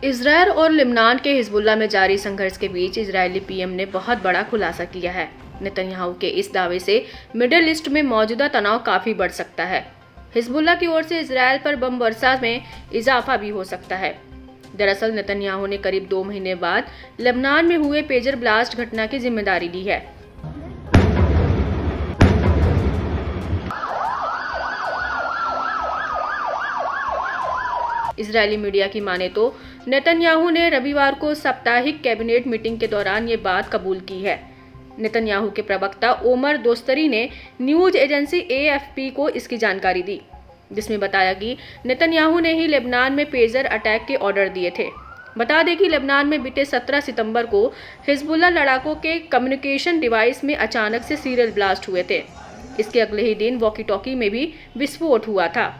Israel और Lebanon के Hezbollah में जारी संघर्ष के बीच इजरायली पीएम ने बहुत बड़ा खुलासा किया है। नेतन्याहू के इस दावे से मिडिल ईस्ट में मौजूदा तनाव काफी बढ़ सकता है। हिजबुल्लाह की ओर से इजरायल पर बम वर्षा में इजाफा भी हो सकता है। दरअसल नेतन्याहू ने करीब 2 महीने बाद लेबनान में हुए पेजर ब्लास्ट घटना की जिम्मेदारी ली है। इजरायली मीडिया की माने तो नेतन्याहू ने रविवार को साप्ताहिक कैबिनेट मीटिंग के दौरान ये बात कबूल की है। नेतन्याहू के प्रवक्ता ओमर दोस्तरी ने न्यूज एजेंसी AFP को इसकी जानकारी दी, जिसमें बताया कि नेतन्याहू ने ही लेबनान में पेजर अटैक के ऑर्डर दिए थे। बता दें कि लेबनान में बीते 17 सितंबर को हिजबुल्लाह लड़ाकों के कम्युनिकेशन डिवाइस में अचानक से सीरियल ब्लास्ट हुए थे। इसके अगले ही दिन वॉकी टॉकी में भी विस्फोट हुआ था।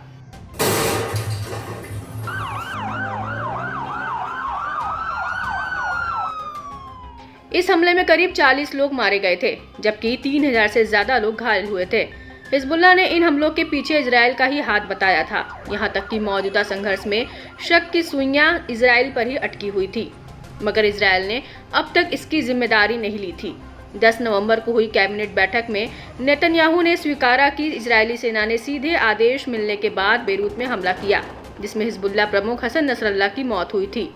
इस हमले में करीब 40 लोग मारे गए थे, जबकि 3000 से ज्यादा लोग घायल हुए थे। हिजबुल्लाह ने इन हमलों के पीछे इजरायल का ही हाथ बताया था। यहां तक कि मौजूदा संघर्ष में शक की सुइयां इजरायल पर ही अटकी हुई थी, मगर इजरायल ने अब तक इसकी जिम्मेदारी नहीं ली थी। 10 नवंबर को हुई कैबिनेट बैठक में नेतन्याहू ने स्वीकारा कि इजरायली सेना ने सीधे आदेश मिलने के बाद बेरूत में हमला किया, जिसमें हिजबुल्लाह प्रमुख हसन नसरल्लाह की मौत हुई थी।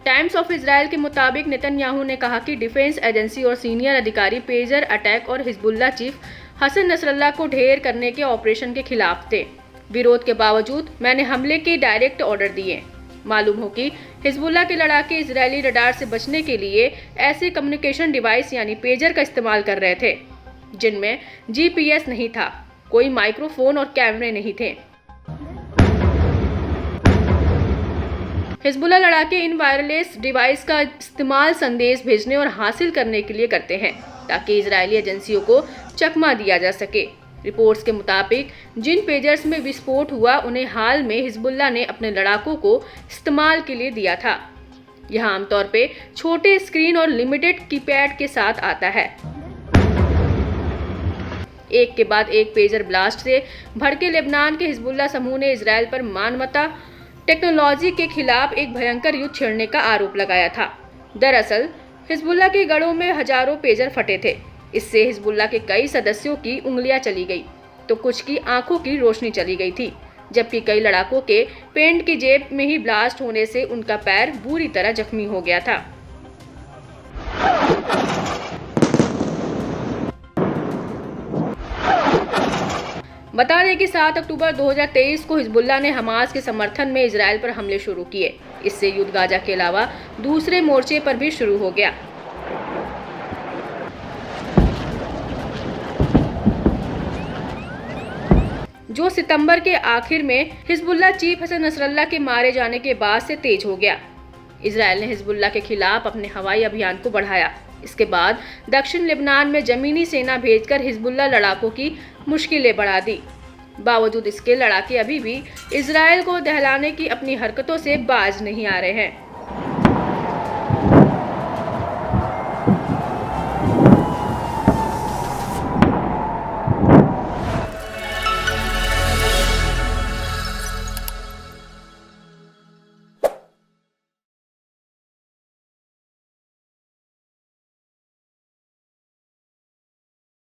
टाइम्स ऑफ इजरायल के मुताबिक नेतन्याहू ने कहा कि डिफेंस एजेंसी और सीनियर अधिकारी पेजर अटैक और हिजबुल्लाह चीफ हसन नसरल्लाह को ढेर करने के ऑपरेशन के खिलाफ थे। विरोध के बावजूद मैंने हमले के डायरेक्ट ऑर्डर दिए। मालूम हो कि हिजबुल्लाह के लड़ाके इजरायली रडार से बचने के लिए ऐसे कम्युनिकेशन डिवाइस यानी पेजर का इस्तेमाल कर रहे थे, जिनमें GPS नहीं था, कोई माइक्रोफोन और कैमरे नहीं थे। हिजबुल्लाह लड़ाके इन वायरलेस डिवाइस का इस्तेमाल संदेश भेजने और हासिल करने के लिए करते हैं, ताकि इजरायली एजेंसियों को चकमा दिया जा सके। रिपोर्ट्स के मुताबिक जिन पेजर्स में विस्फोट हुआ उन्हें हाल में हिजबुल्लाह ने अपने लड़ाकों को इस्तेमाल के लिए दिया था। यह आमतौर पे छोटे स्क्रीन और लिमिटेड कीपैड के साथ आता है। एक के बाद एक पेजर ब्लास्ट से भड़के लेबनान के हिजबुल्लाह समूह ने इजरायल पर मानवता टेक्नोलॉजी के खिलाफ एक भयंकर युद्ध छेड़ने का आरोप लगाया था। दरअसल हिजबुल्लाह के गढ़ों में हजारों पेजर फटे थे। इससे हिजबुल्लाह के कई सदस्यों की उंगलियां चली गई, तो कुछ की आंखों की रोशनी चली गई थी, जबकि कई लड़ाकों के पेंट की जेब में ही ब्लास्ट होने से उनका पैर बुरी तरह जख्मी हो गया था। बता दें कि 7 अक्टूबर 2023 को हिजबुल्लाह ने हमास के समर्थन में इजरायल पर हमले शुरू किए। इससे युद्ध गाजा के अलावा दूसरे मोर्चे पर भी शुरू हो गया। जो सितंबर के आखिर में हिजबुल्लाह चीफ हसन नसरल्लाह के मारे जाने के बाद से तेज हो गया। इजरायल ने हिजबुल्लाह के खिलाफ अपने हवाई अभियान को बढ़ाया। इसके बाद दक्षिण लेबनान में जमीनी सेना भेजकर हिजबुल्लाह लड़ाकों की मुश्किलें बढ़ा दी। बावजूद इसके लड़ाके अभी भी इजरायल को दहलाने की अपनी हरकतों से बाज नहीं आ रहे हैं।